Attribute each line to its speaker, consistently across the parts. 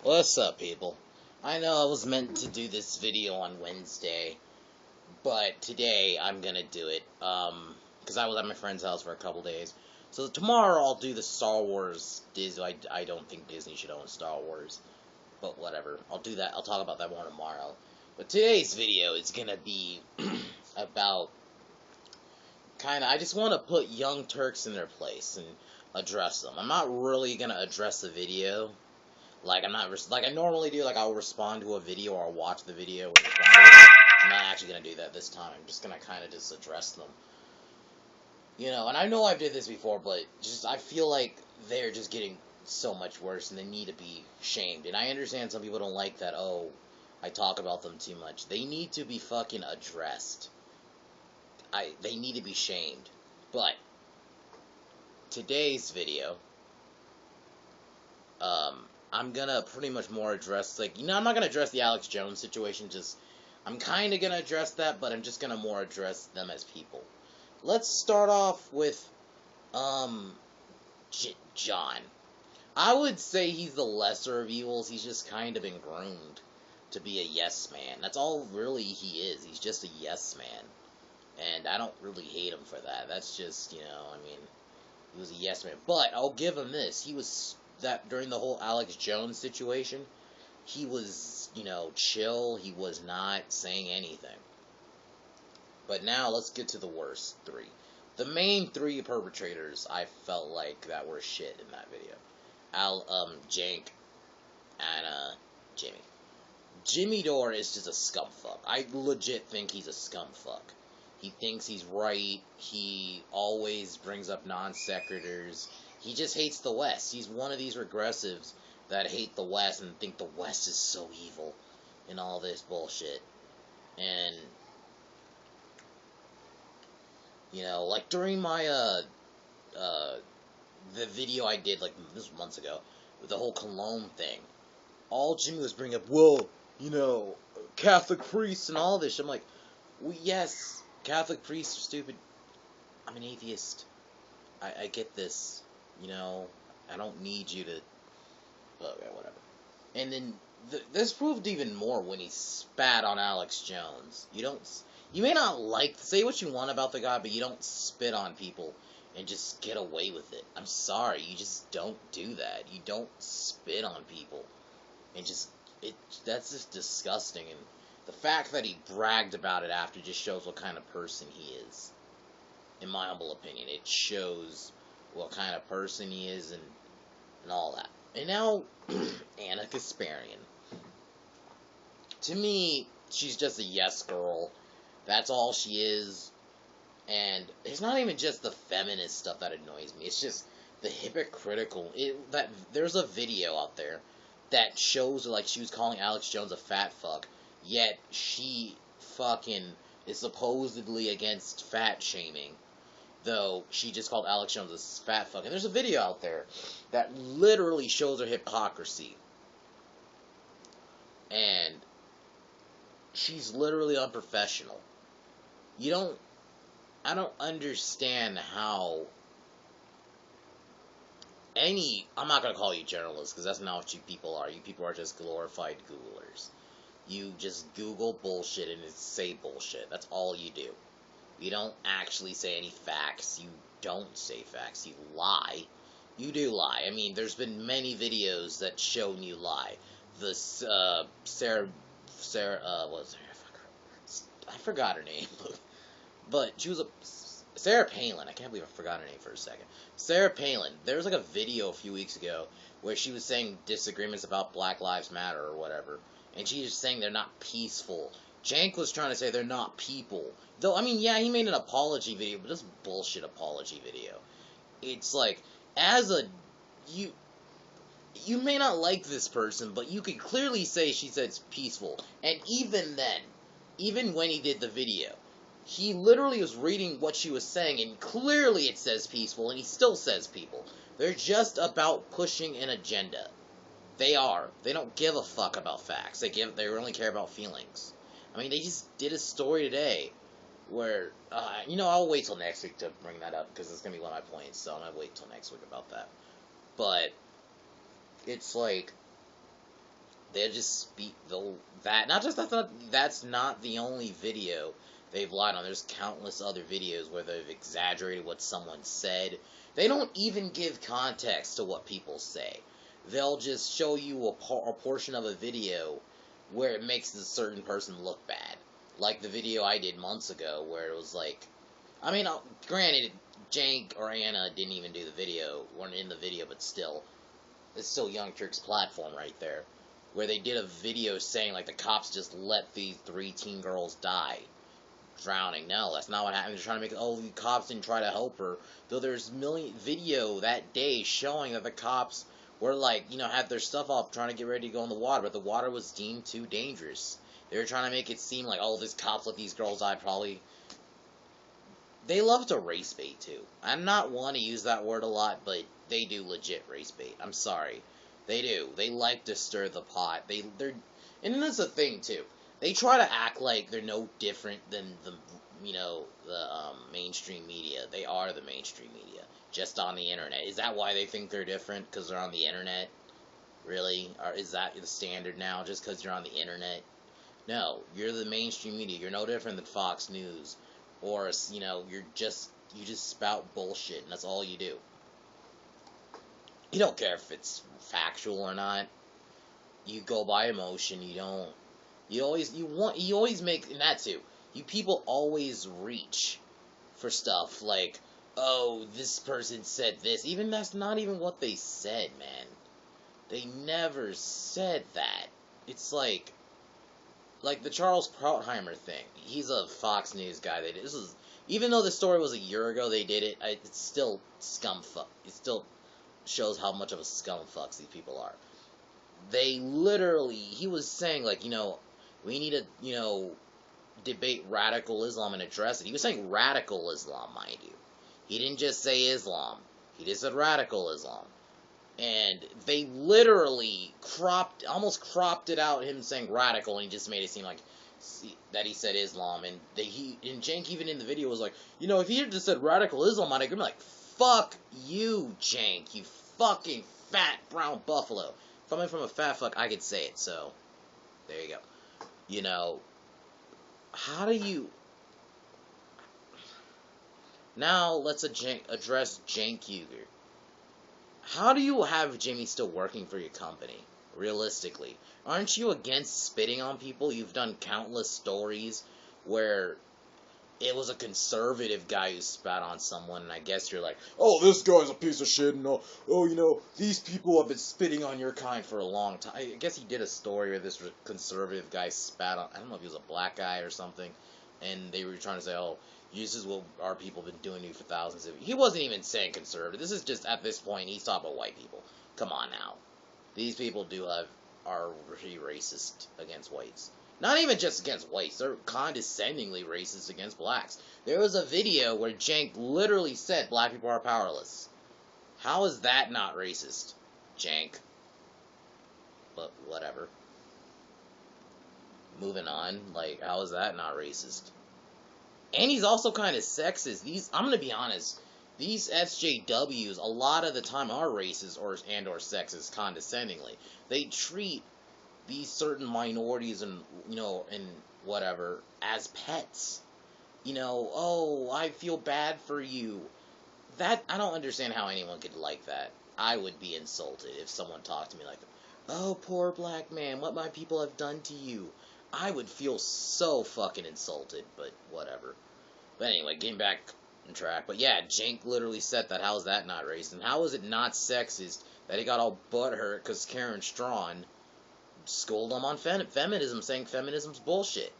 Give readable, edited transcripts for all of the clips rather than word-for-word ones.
Speaker 1: What's up, people? I know I was meant to do this video on Wednesday, but today I'm gonna do it, because I was at my friend's house for a couple days. So tomorrow I'll do the Star Wars Disney. I don't think Disney should own Star Wars, but whatever. I'll do that. I'll talk about that more tomorrow. But today's video is gonna be about I just want to put young Turks in their place and address them. I'm not really gonna address the video. Like, I'm not, like I normally do, like, I'll respond to a video or I'll watch the video and respond to it. I'm not actually gonna do that this time. I'm just gonna kind of just address them. And I know I've did this before, but I feel like they're just getting so much worse and they need to be shamed. And I understand some people don't like that, oh, I talk about them too much. They need to be fucking addressed. They need to be shamed. But, today's video, I'm gonna pretty much more address, like, I'm not gonna address the Alex Jones situation, I'm kinda gonna address that, but I'm just gonna more address them as people. Let's start off with, John. I would say he's the lesser of evils. He's just kind of been groomed to be a yes man. That's all really he is. He's just a yes man. And I don't really hate him for that. That's just, he was a yes man. But I'll give him this. He was, that during the whole Alex Jones situation, he was, chill. He was not saying anything. But now let's get to the worst three. The main three perpetrators I felt like that were shit in that video. Jank, and, Jimmy. Jimmy Dore is just a scumfuck. I legit think he's a scumfuck. He thinks he's right. He always brings up non sequiturs. He just hates the West. He's one of these regressives that hate the West and think the West is so evil and all this bullshit. And, like during my, the video I did, like, this was months ago, with the whole cologne thing, all Jimmy was bringing up, well, Catholic priests and all this. I'm like, well, yes, Catholic priests are stupid. I'm an atheist. I get this. I don't need you to. Okay, whatever. And then this proved even more when he spat on Alex Jones. You may not say what you want about the guy, but you don't spit on people and just get away with it. I'm sorry, you just don't do that. You don't spit on people and that's just disgusting. And the fact that he bragged about it after just shows what kind of person he is. In my humble opinion, it shows what kind of person he is and all that. And now, Anna Kasparian. To me, she's just a yes girl. That's all she is. And it's not even just the feminist stuff that annoys me. It's just the hypocritical. That there's a video out there that shows like she was calling Alex Jones a fat fuck, yet she fucking is supposedly against fat shaming, though she just called Alex Jones a fat fuck. And there's a video out there that literally shows her hypocrisy. And she's literally unprofessional. I don't understand how I'm not going to call you journalists, because that's not what you people are. You people are just glorified Googlers. You just Google bullshit and say bullshit. That's all you do. You don't actually say any facts. You don't say facts. You lie. You do lie. I mean, there's been many videos that show you lie. The, Sarah, what was her? I forgot her name. But she was Sarah Palin. I can't believe I forgot her name for a second. Sarah Palin. There was like a video a few weeks ago where she was saying disagreements about Black Lives Matter or whatever. And she was saying they're not peaceful. Jank was trying to say they're not people. Though, I mean, yeah, he made an apology video, but this bullshit apology video. It's like, you may not like this person, but you could clearly say she said it's peaceful. And even then, even when he did the video, he literally was reading what she was saying, and clearly it says peaceful, and he still says people. They're just about pushing an agenda. They are. They don't give a fuck about facts. They only care about feelings. I mean, they just did a story today where, I'll wait till next week to bring that up, because it's going to be one of my points, so I'm going to wait till next week about that. But it's like, They'll just speak that. Not just that's not the only video they've lied on. There's countless other videos where they've exaggerated what someone said. They don't even give context to what people say. They'll just show you a portion of a video where it makes a certain person look bad. Like the video I did months ago where it was like, I mean, granted, Jank or Anna didn't even do the video, weren't in the video, but still, it's still Young Turks' platform right there, where they did a video saying, like, the cops just let these 3 teen girls die, drowning. No, that's not what happened. They're trying to make it, oh, the cops didn't try to help her, though there's video that day showing that the cops were, like, you know, had their stuff off, trying to get ready to go in the water, but the water was deemed too dangerous. They were trying to make it seem like, oh, this cops let these girls die, probably. They love to race bait, too. I'm not one to use that word a lot, but they do legit race bait. I'm sorry. They do. They like to stir the pot. They're, and that's the thing, too. They try to act like they're no different than the, mainstream media. They are the mainstream media, just on the internet. Is that why they think they're different? Because they're on the internet? Really? Or is that the standard now, just because you're on the internet? No, you're the mainstream media. You're no different than Fox News. Or, you just spout bullshit, and that's all you do. You don't care if it's factual or not. You go by emotion. You always make, and that too. You people always reach for stuff like, oh, this person said this. Even that's not even what they said, man. They never said that. It's like the Charles Krautheimer thing. He's a Fox News guy. This is, even though the story was a year ago, they did it. It's still scumfuck. It still shows how much of a scumfucks these people are. They literally, he was saying, like, we need to, debate radical Islam and address it. He was saying radical Islam, mind you. He didn't just say Islam. He just said radical Islam. And they literally almost cropped it out, him saying radical, and he just made it seem like that he said Islam. And and Jank even in the video was like, if he had just said radical Islam, I'd be like, fuck you, Jank, you fucking fat brown buffalo. Coming from a fat fuck, I could say it, so there you go. How do you... Now, let's address Jank Uger. How do you have Jimmy still working for your company, realistically? Aren't you against spitting on people? You've done countless stories where it was a conservative guy who spat on someone, and I guess you're like, oh, this guy's a piece of shit, and these people have been spitting on your kind for a long time. I guess he did a story where this conservative guy spat on, I don't know if he was a black guy or something, and they were trying to say, oh, this is what our people have been doing to you for thousands of years. He wasn't even saying conservative. This is just, at this point, he's talking about white people. Come on now. These people are pretty racist against whites. Not even just against whites. They're condescendingly racist against blacks. There was a video where Jank literally said black people are powerless. How is that not racist, Jank? But whatever. Moving on. Like, how is that not racist? And he's also kind of sexist. I'm going to be honest, these SJWs a lot of the time are racist or sexist condescendingly. They treat these certain minorities and whatever as pets. Oh, I feel bad for you. That, I don't understand how anyone could like that. I would be insulted if someone talked to me like that. Oh, poor black man, what my people have done to you. I would feel so fucking insulted, but whatever. But anyway, getting back on track. But yeah, Jank literally said that. How is that not racist? And how is it not sexist that he got all butthurt because Karen Strawn scolded him on feminism, saying feminism's bullshit.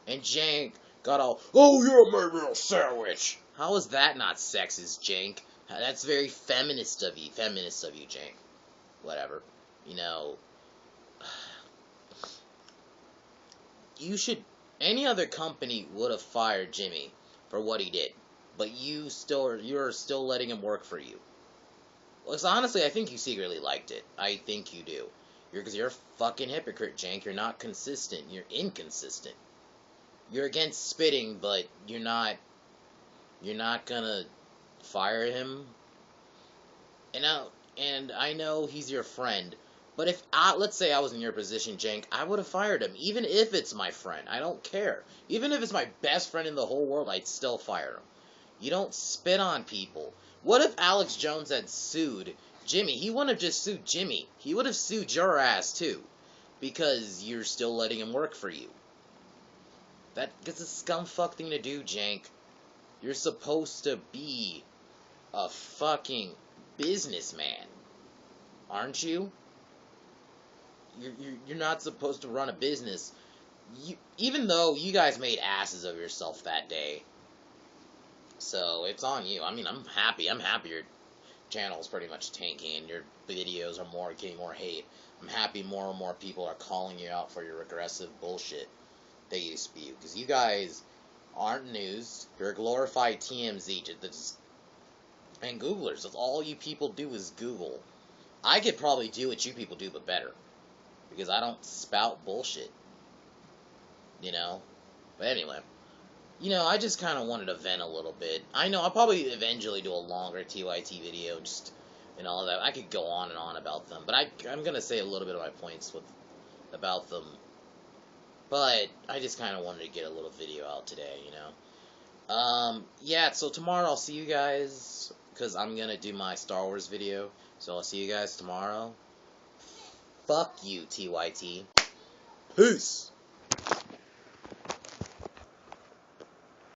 Speaker 1: And Jank got all, oh, you're my real sandwich. How is that not sexist, Jank? That's very feminist of you, Jank. Whatever. Any other company would have fired Jimmy for what he did, but you're still letting him work for you. Well, honestly, I think you secretly liked it. I think you do. Because you're a fucking hypocrite, Jank. You're not consistent. You're inconsistent. You're against spitting, but you're not gonna fire him. And I know he's your friend, But if let's say I was in your position, Jank, I would have fired him, even if it's my friend. I don't care. Even if it's my best friend in the whole world, I'd still fire him. You don't spit on people. What if Alex Jones had sued Jimmy? He wouldn't have just sued Jimmy. He would have sued your ass too, because you're still letting him work for you. That's a scumfuck thing to do, Jank. You're supposed to be a fucking businessman, aren't you? You're not supposed to run a business. Even though you guys made asses of yourself that day, so it's on you. I mean, I'm happy. I'm happy your channel's pretty much tanking and your videos are getting more hate. I'm happy more and more people are calling you out for your aggressive bullshit that you spew, because you guys aren't news. You're a glorified TMZ. And Googlers. That's all you people do is Google. I could probably do what you people do, but better, because I don't spout bullshit, you know? But anyway, you know, I just kind of wanted to vent a little bit. I know I'll probably eventually do a longer TYT video, just, and all that. I could go on and on about them, but I'm going to say a little bit of my points about them. But I just kind of wanted to get a little video out today, you know? Yeah, so tomorrow I'll see you guys, because I'm going to do my Star Wars video. So I'll see you guys tomorrow. Fuck you, TYT. Peace!